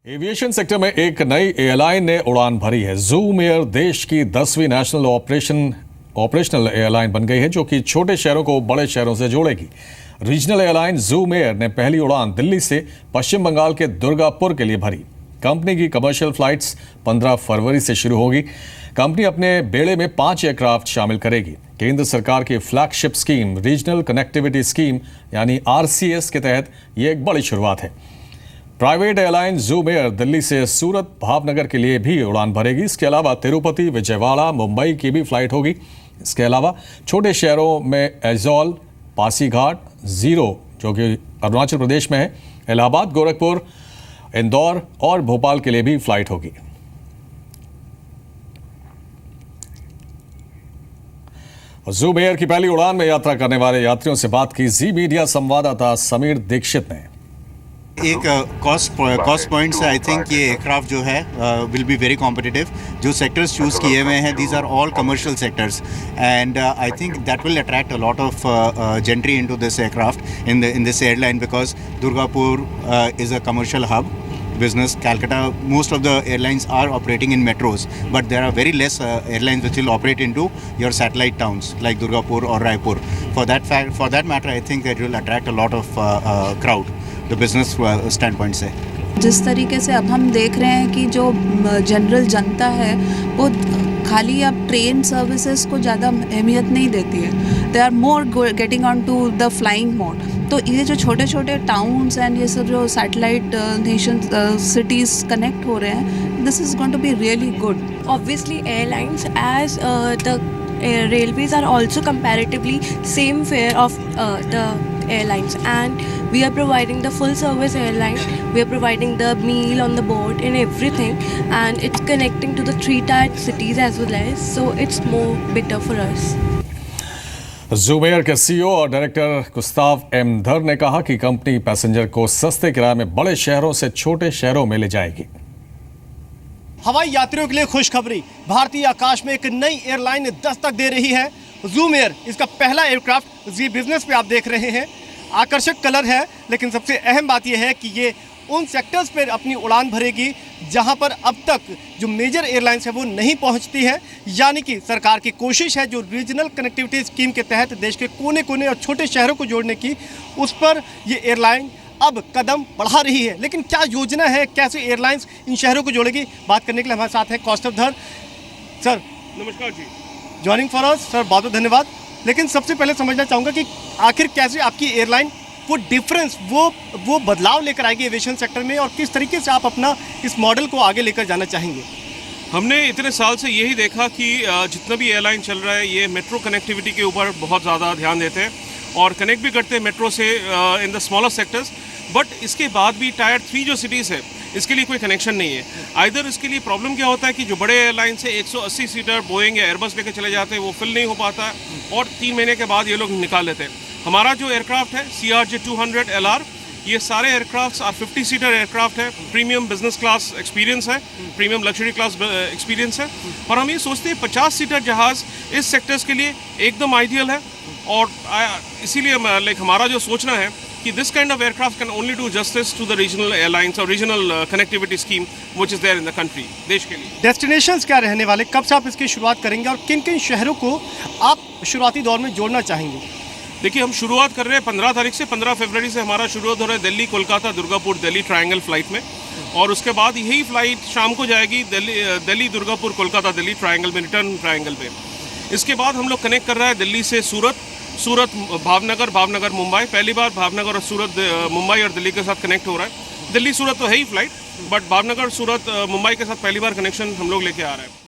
Aviation sector में एक नई एयरलाइन ने उड़ान भरी है। ज़ूम एयर देश की 10वीं नेशनल ऑपरेशनल एयरलाइन बन गई है, जो कि छोटे शहरों को बड़े शहरों से जोड़ेगी। रीजनल एयरलाइन ज़ूम एयर ने पहली उड़ान दिल्ली से पश्चिम बंगाल के दुर्गापुर के लिए भरी। कंपनी की कमर्शियल फ्लाइट्स 15 फरवरी से शुरू होगी। कंपनी अपने बेड़े में 5 एयरक्राफ्ट शामिल करेगी। केंद्र सरकार की flagship scheme regional connectivity scheme यानी RCS के तहत ये एक बड़ी शुरुआत है। Private airline zoom air Delhi से सूरत, भावनगर के लिए भी उड़ान भरेगी। इसके अलावा तिरुपति, विजयवाड़ा, मुंबई की भी फ्लाइट होगी। इसके अलावा छोटे शहरों में ऐज़ॉल, पासीघाट, ज़ीरो जो कि अरुणाचल प्रदेश में है, इलाहाबाद, गोरखपुर, इंदौर और भोपाल के लिए भी फ्लाइट होगी। ज़ूम एयर की पहली उड़ान में यात्रा करने वाले यात्रियों से बात की जी मीडिया संवाददाता समीर दीक्षित ने। एक कॉस्ट पॉइंट से आई थिंक ये एयरक्राफ्ट जो है विल बी वेरी कॉम्पिटिटिव। जो सेक्टर्स चूज़ किए हुए हैं these are all commercial sectors and I think that will attract a lot of gentry into this aircraft in this airline because Durgapur is a commercial hub business. Calcutta, most of the airlines are operating in metros, but there are very less airlines which will operate into your satellite towns like Durgapur or Raipur. For that matter, I think that will attract a lot of crowd, the business standpoint से। जिस तरीके से अब हम देख रहे हैं कि जो जनरल जनता है वो खाली अब ट्रेन सर्विसेज को ज़्यादा अहमियत नहीं देती है। They are more getting on to the flying mode. तो ये जो छोटे छोटे टाउन्स एंड ये सब जो सैटेलाइट नेशन सिटीज़ कनेक्ट हो रहे हैं, this is going to be really good. Obviously, airlines as the railways are also comparatively same fare of the airlines, and we are providing the full service airline. We are providing the meal on the board and everything, and it's connecting to the 3-tier cities as well as, so it's more better for us. Zoom air के CEO और director Gustav M धर ने कहा कि company passenger को सस्ते किराए में बड़े शहरों से छोटे शहरों में ले जाएगी। हवाई यात्रियों के लिए खुशखबरी, भारतीय आकाश में एक नई एयरलाइन दस्तक दे रही है। ज़ूम एयर इसका पहला एयरक्राफ्ट जी बिजनेस पे आप देख रहे हैं। आकर्षक कलर है, लेकिन सबसे अहम बात यह है कि ये उन सेक्टर्स पर अपनी उड़ान भरेगी जहां पर अब तक जो मेजर एयरलाइंस है वो नहीं पहुंचती है। यानी कि सरकार की कोशिश है जो रीजनल कनेक्टिविटी स्कीम के तहत देश के कोने कोने और छोटे शहरों को जोड़ने की, उस पर ये एयरलाइन अब कदम बढ़ा रही है। लेकिन क्या योजना है, कैसे एयरलाइंस इन शहरों को जोड़ेगी, बात करने के लिए हमारे साथ है कौस्तव धर। सर नमस्कार जी, ज्वाइनिंग फॉर अस सर, बहुत बहुत धन्यवाद। लेकिन सबसे पहले समझना चाहूँगा कि आखिर कैसे आपकी एयरलाइन वो डिफरेंस, वो बदलाव लेकर आएगी एविएशन सेक्टर में, और किस तरीके से आप अपना इस मॉडल को आगे लेकर जाना चाहेंगे? हमने इतने साल से यही देखा कि जितना भी एयरलाइन चल रहा है ये मेट्रो कनेक्टिविटी के ऊपर बहुत ज़्यादा ध्यान देते हैं और कनेक्ट भी करते हैं मेट्रो से in the smaller sectors. But इसके बाद भी टायर 3 जो सिटीज़ है इसके लिए कोई कनेक्शन नहीं है। आइदर इसके लिए प्रॉब्लम क्या होता है कि जो बड़े एयरलाइन से 180 सीटर बोइंग या एयरबस लेके चले जाते हैं वो फिल नहीं हो पाता है और 3 महीने के बाद ये लोग निकाल लेते हैं। हमारा जो एयरक्राफ्ट है CRJ-200 LR, ये सारे एयरक्राफ्ट्स 50 सीटर एयरक्राफ्ट है। प्रीमियम बिजनेस क्लास एक्सपीरियंस है, प्रीमियम लग्जरी क्लास एक्सपीरियंस है, और हम ये सोचते हैं 50 सीटर जहाज़ इस सेक्टर्स के लिए एकदम आइडियल है। और इसीलिए हमारा जो सोचना है कि this kind of aircraft can only do justice to the regional airlines और regional connectivity scheme which is there in the country, देश के लिए। डेस्टिनेशंस क्या रहने वाले, कब से आप इसकी शुरुआत करेंगे और किन किन शहरों को आप शुरुआती दौर में जोड़ना चाहेंगे? देखिए, हम शुरुआत कर रहे हैं 15 तारीख से। 15 फरवरी से हमारा शुरुआत हो रहा है दिल्ली, कोलकाता, दुर्गापुर, दिल्ली ट्रायंगल फ्लाइट में, और उसके बाद यही फ्लाइट शाम को जाएगी दिल्ली, दुर्गापुर, कोलकाता, दिल्ली ट्रायंगल में, रिटर्न ट्रायंगल पे। इसके बाद हम लोग कनेक्ट कर रहे हैं दिल्ली से सूरत, भावनगर, मुंबई। पहली बार भावनगर और सूरत, मुंबई और दिल्ली के साथ कनेक्ट हो रहा है। दिल्ली सूरत तो है ही फ्लाइट, बट भावनगर, सूरत, मुंबई के साथ पहली बार कनेक्शन हम लोग लेके आ रहे हैं।